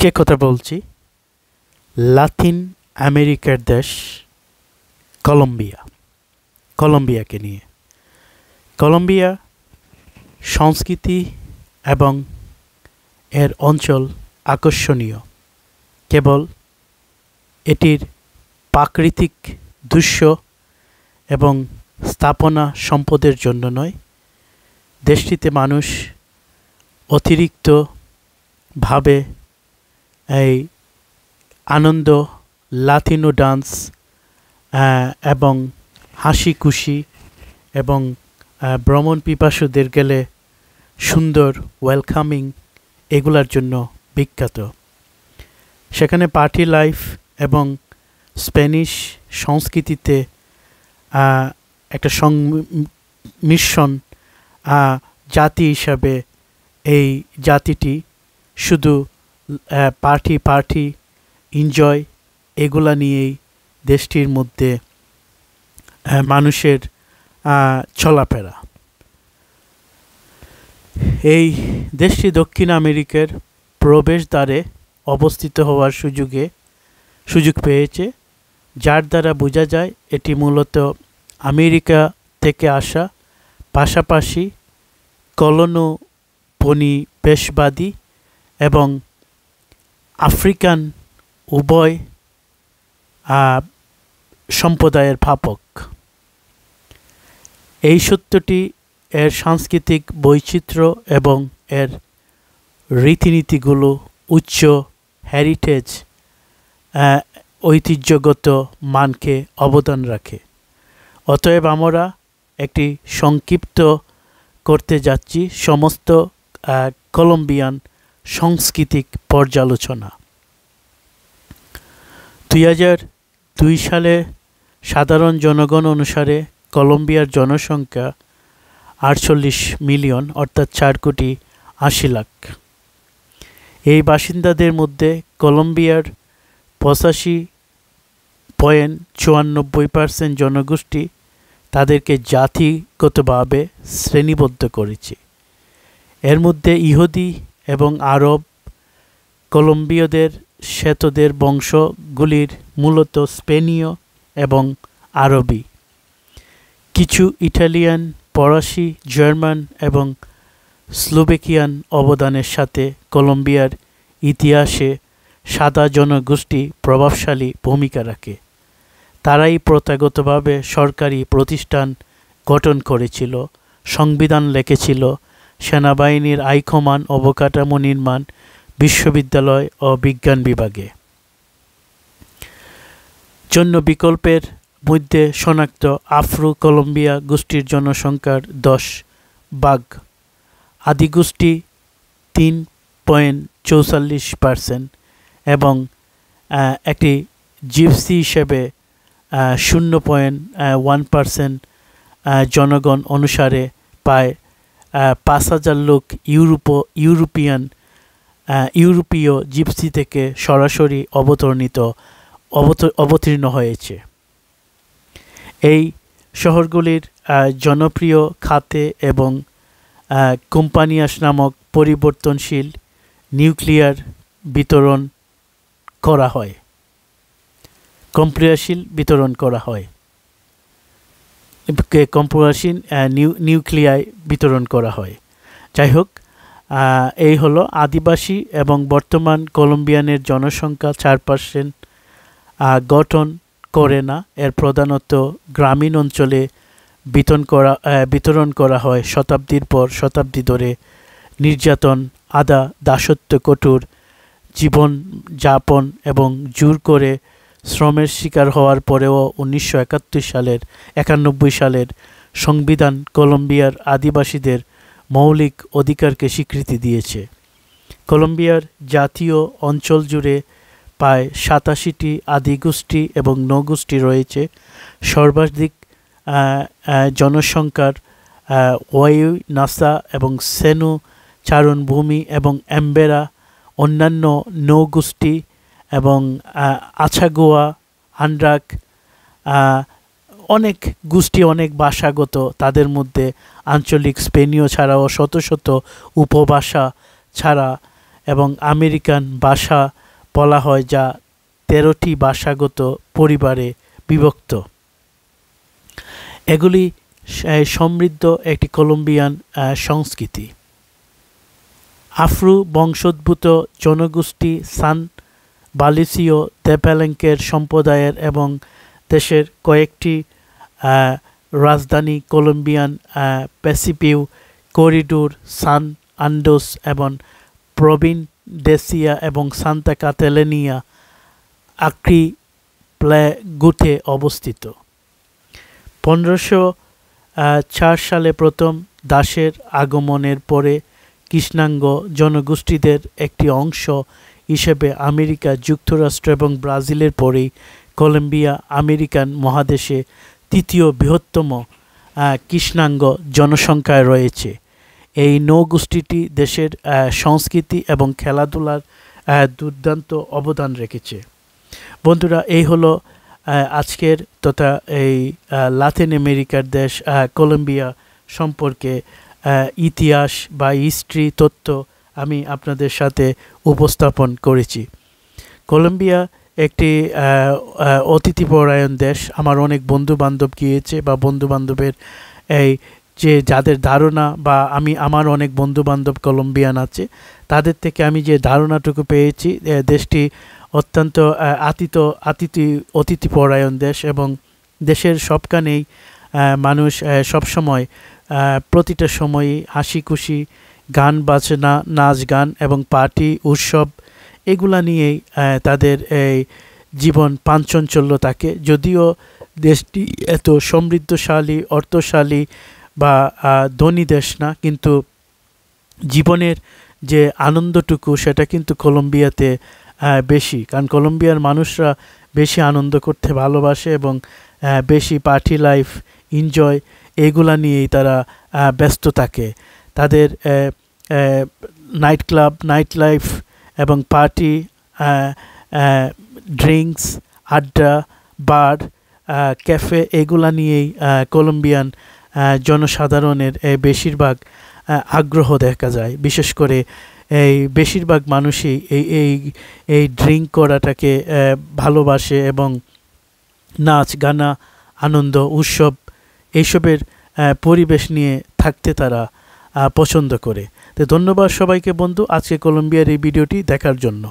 আজকে কথা বলছি লাতিন আমেরিকার দেশ কলম্বিয়াকে নিয়ে। কলম্বিয়া সংস্কৃতি এবং এর অঞ্চল আকর্ষণীয় কেবল এটির প্রাকৃতিক দৃশ্য এবং স্থাপনা সম্পদের জন্য নয়, দেশটিতে মানুষ অতিরিক্তভাবে এই আনন্দ, লাতিনো ডান্স এবং হাসি খুশি এবং ভ্রমণ পিপাসুদের গেলে সুন্দর ওয়েলকামিং এগুলার জন্য বিখ্যাত। সেখানে পার্টি লাইফ এবং স্প্যানিশ সংস্কৃতিতে একটা সংমিশ্রণ জাতি হিসাবে এই জাতিটি শুধু পার্টি এনজয় এগুলা নিয়েই দেশটির মধ্যে মানুষের চলাফেরা। এই দেশটি দক্ষিণ আমেরিকার প্রবেশদ্বারে অবস্থিত হওয়ার সুযোগ পেয়েছে, যার দ্বারা বোঝা যায় এটি মূলত আমেরিকা থেকে আসা, পাশাপাশি কলোনোপনিবেশবাদী এবং আফ্রিকান উভয় সম্প্রদায়ের ভাবক। এই সত্যটি এর সাংস্কৃতিক বৈচিত্র্য এবং এর রীতিনীতিগুলো উচ্চ হেরিটেজ ঐতিহ্যগত মানকে অবদান রাখে। অতএব আমরা একটি সংক্ষিপ্ত করতে যাচ্ছি সমস্ত কলম্বিয়ান সাংস্কৃতিক পর্যালোচনা। 2002 সালে সাধারণ জনগণ অনুসারে কলম্বিয়ার জনসংখ্যা 48 মিলিয়ন, অর্থাৎ 4,80,00,000। এই বাসিন্দাদের মধ্যে কলম্বিয়ার 85.94% জনগোষ্ঠী তাদেরকে জাতিগতভাবে শ্রেণীবদ্ধ করেছে। এর মধ্যে ইহুদি এবং আরব কলম্বিয়দের শ্বেতদের বংশগুলির মূলত স্পেনীয় এবং আরবি, কিছু ইটালিয়ান, ফরাসি, জার্মান এবং স্লোভাকিয়ান অবদানের সাথে কলম্বিয়ার ইতিহাসে সাদা জনগোষ্ঠী প্রভাবশালী ভূমিকা রাখে। তারাই প্রথাগতভাবে সরকারি প্রতিষ্ঠান গঠন করেছিল, সংবিধান লিখেছিল, সেনাবাহিনীর আইকমান অবকাঠামো নির্মাণ, বিশ্ববিদ্যালয় ও বিজ্ঞান বিভাগে জন্য বিকল্পের মধ্যে শনাক্ত আফ্রো কলম্বিয়া গোষ্ঠীর জনসংখ্যার 10% আদিগোষ্ঠী 3.44% এবং একটি জিপসি হিসেবে 0.1% জনগণ অনুসারে প্রায় 5,000 লোক ইউরোপীয় জিপসি থেকে সরাসরি অবতীর্ণ হয়েছে। এই শহরগুলির জনপ্রিয় খাতে এবং কোম্পানিয়াস নামক পরিবর্তনশীল নিউক্লিয়ার বিতরণ করা হয়। নিউক্লিয়ায় বিতরণ করা হয়। যাই হোক, এই হলো আদিবাসী এবং বর্তমান কলম্বিয়ানের জনসংখ্যা 4% গঠন করে না। এর প্রধানত গ্রামীণ অঞ্চলে বিতরণ করা হয়। শতাব্দীর পর শতাব্দী ধরে নির্যাতন, দাসত্ব, কঠোর জীবনযাপন এবং জোর করে শ্রমের শিকার হওয়ার পরেও 1991 সালের সংবিধান কলম্বিয়ার আদিবাসীদের মৌলিক অধিকারকে স্বীকৃতি দিয়েছে। কলম্বিয়ার জাতীয় অঞ্চল জুড়ে প্রায় 87টি আদিগোষ্ঠী এবং নগোষ্ঠী রয়েছে। সর্বাধিক জনসংখ্যার ওয়াইনাসা এবং সেনু চারণভূমি এবং এম্বেরা, অন্যান্য নৌগোষ্ঠী এবং আছাগোয়া, আন্ড্রাক, অনেক গোষ্ঠী, অনেক ভাষাগত, তাদের মধ্যে আঞ্চলিক স্পেনীয় ছাড়াও শত শত উপভাষা ছাড়া এবং আমেরিকান ভাষা বলা হয়, যা 13টি ভাষাগত পরিবারে বিভক্ত। এগুলি সমৃদ্ধ একটি কলম্বিয়ান সংস্কৃতি। আফ্রো বংশোদ্ভূত জনগোষ্ঠী সান বালিসিও দে পালেঙ্কের সম্প্রদায়ের এবং দেশের কয়েকটি রাজধানী কলম্বিয়ান প্যাসিফিক করিডোর, সান আন্ডোস এবং প্রভিনডেসিয়া এবং সান্তা কাতালেনিয়া আর্কিপ্লাগোতে অবস্থিত। 1504 সালে প্রথম দাসের আগমনের পরে কৃষ্ণাঙ্গ জনগোষ্ঠীদের একটি অংশ হিসেবে আমেরিকা যুক্তরাষ্ট্র এবং ব্রাজিলের পরেই কলম্বিয়া আমেরিকান মহাদেশে তৃতীয় বৃহত্তম কৃষ্ণাঙ্গ জনসংখ্যায় রয়েছে। এই নৌগোষ্ঠীটি দেশের সংস্কৃতি এবং খেলাধুলার দুর্দান্ত অবদান রেখেছে। বন্ধুরা, এই হলো আজকের তথা এই লাতিন আমেরিকার দেশ কলম্বিয়া সম্পর্কে ইতিহাস বা হিস্ট্রি তথ্য আমি আপনাদের সাথে উপস্থাপন করেছি। কলম্বিয়া একটি অতিথিপরায়ণ দেশ। আমার অনেক বন্ধুবান্ধব গিয়েছে বা বন্ধুবান্ধবের এই যে যাদের ধারণা বা আমার অনেক বন্ধুবান্ধব কলম্বিয়ান আছে, তাদের থেকে আমি যে ধারণাটুকু পেয়েছি, দেশটি অত্যন্ত অতিথিপরায়ণ দেশ এবং দেশের সবখানেই মানুষ সবসময় প্রতিটা সময়ই হাসি খুশি, গান বাজনা, নাচ গান এবং পার্টি উৎসব এগুলা নিয়েই তাদের এই জীবন পাঞ্চঞ্চল্য থাকে। যদিও দেশটি এত সমৃদ্ধশালী, অর্থশালী বা ধনী দেশ না, কিন্তু জীবনের যে আনন্দটুকু সেটা কিন্তু কলম্বিয়াতে বেশি। কারণ কলম্বিয়ার মানুষরা বেশি আনন্দ করতে ভালোবাসে এবং বেশি পার্টি লাইফ, এনজয় এগুলা নিয়েই তারা ব্যস্ত থাকে। তাদের নাইট ক্লাব, নাইট লাইফ এবং পার্টি, ড্রিঙ্কস, আড্ডা, বার, ক্যাফে এগুলা নিয়েই কলম্বিয়ান জনসাধারণের বেশিরভাগ আগ্রহ দেখা যায়। বিশেষ করে এই বেশিরভাগ মানুষই এই ড্রিঙ্ক করাটাকে ভালোবাসে এবং নাচ গানা, আনন্দ, উৎসব এইসবের পরিবেশ নিয়ে থাকতে তারা পছন্দ করে। তো ধন্যবাদ সবাইকে বন্ধু আজকে কলম্বিয়ার এই ভিডিওটি দেখার জন্য।